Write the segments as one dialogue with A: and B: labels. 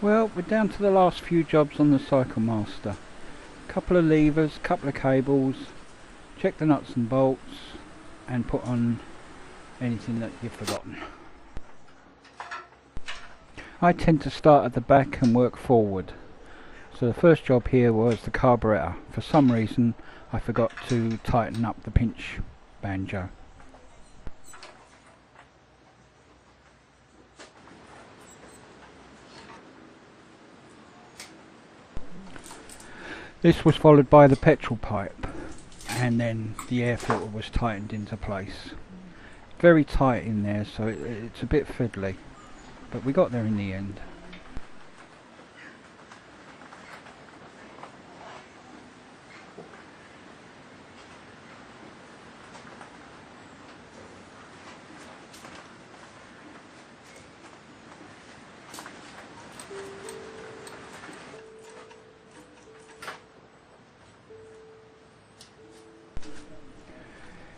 A: Well, we're down to the last few jobs on the cyclemaster. Couple of levers, couple of cables, check the nuts and bolts and put on anything that you've forgotten. I tend to start at the back and work forward. So the first job here was the carburetor. For some reason I forgot to tighten up the pinch banjo. This was followed by the petrol pipe, and then the air filter was tightened into place. Very tight in there, so it's a bit fiddly, but we got there in the end.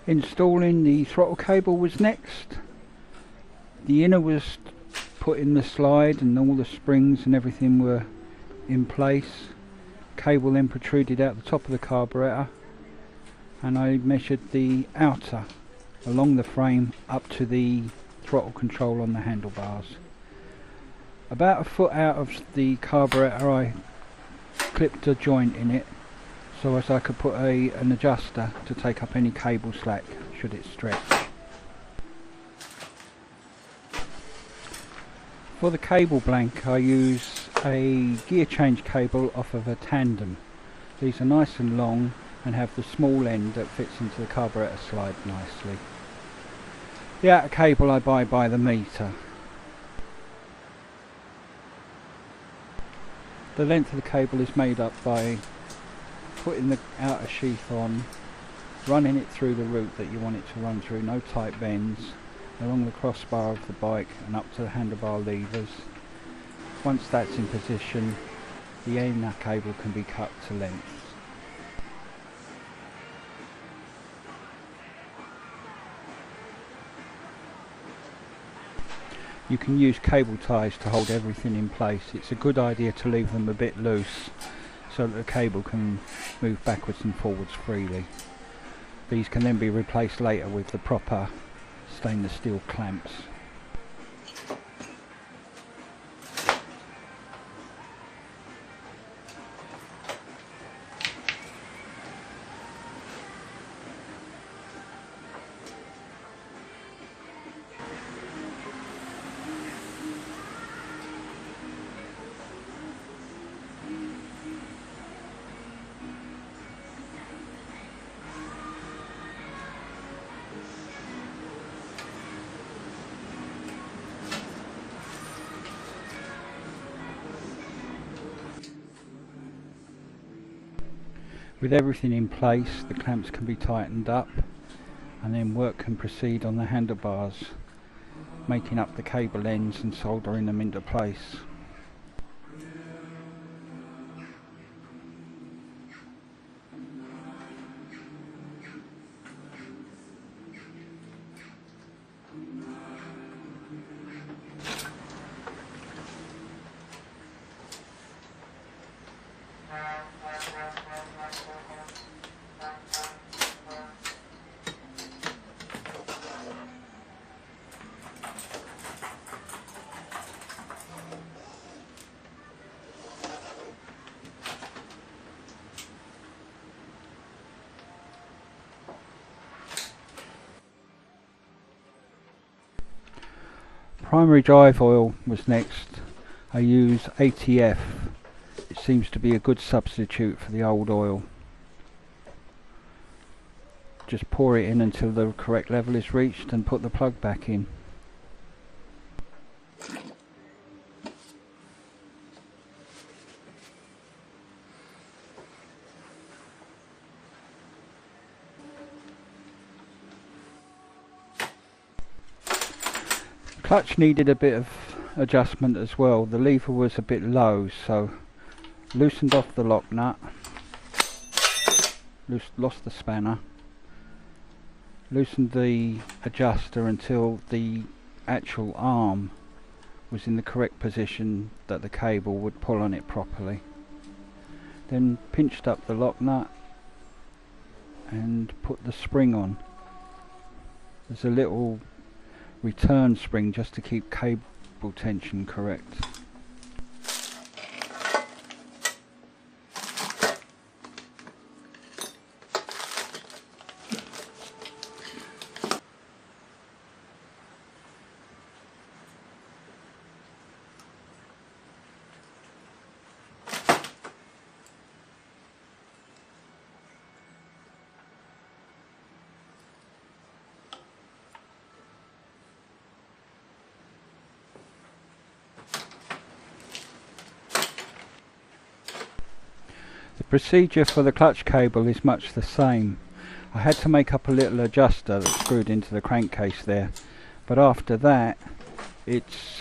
A: Installing the throttle cable was next. The inner was put in the slide and all the springs and everything were in place. Cable then protruded out the top of the carburetor, and I measured the outer along the frame up to the throttle control on the handlebars. About a foot out of the carburetor I clipped a joint in it, so as I could put an adjuster to take up any cable slack should it stretch. For the cable blank I use a gear change cable off of a tandem. These are nice and long and have the small end that fits into the carburetor slide nicely. The outer cable I buy by the meter. The length of the cable is made up by putting the outer sheath on, running it through the route that you want it to run through, no tight bends, along the crossbar of the bike and up to the handlebar levers. Once that's in position, the inner cable can be cut to length. You can use cable ties to hold everything in place. It's a good idea to leave them a bit loose so that the cable can move backwards and forwards freely. These can then be replaced later with the proper stainless steel clamps. With everything in place, the clamps can be tightened up and then work can proceed on the handlebars, making up the cable ends and soldering them into place. Primary drive oil was next. I use ATF. It seems to be a good substitute for the old oil. Just pour it in until the correct level is reached and put the plug back in. Clutch needed a bit of adjustment as well. The lever was a bit low, so loosened off the lock nut, lost the spanner, loosened the adjuster until the actual arm was in the correct position that the cable would pull on it properly. Then pinched up the lock nut and put the spring on. There's a little return spring just to keep cable tension correct. The procedure for the clutch cable is much the same. I had to make up a little adjuster that screwed into the crankcase there, but after that it's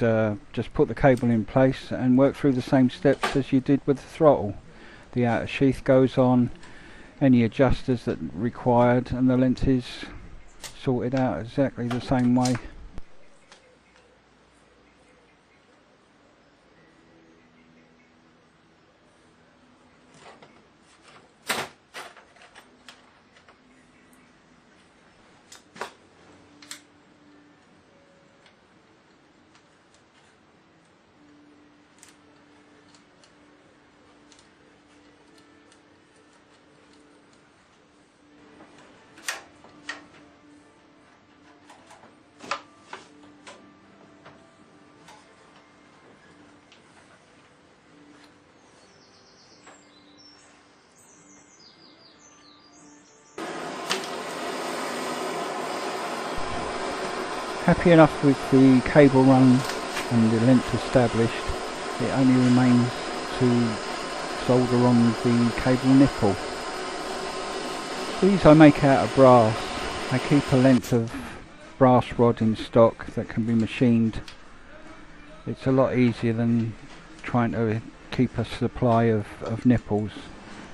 A: just put the cable in place and work through the same steps as you did with the throttle. The outer sheath goes on, any adjusters that required, and the length is sorted out exactly the same way. Happy enough with the cable run and the length established, it only remains to solder on the cable nipple. These I make out of brass. I keep a length of brass rod in stock that can be machined. It's a lot easier than trying to keep a supply of nipples.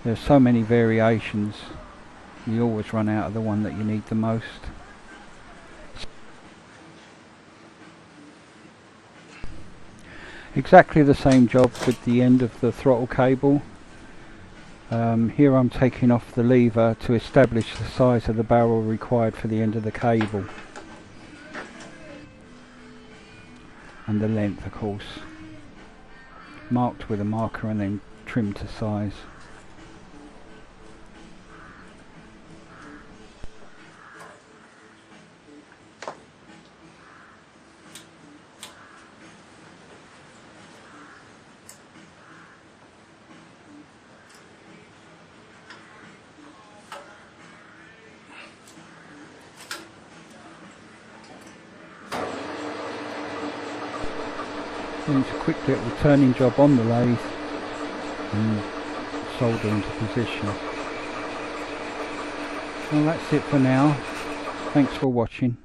A: There are so many variations, you always run out of the one that you need the most. Exactly the same job with the end of the throttle cable. Here I'm taking off the lever to establish the size of the barrel required for the end of the cable. And the length, of course. Marked with a marker and then trimmed to size. Then it's a quick little turning job on the lathe and solder into position. Well, that's it for now. Thanks for watching.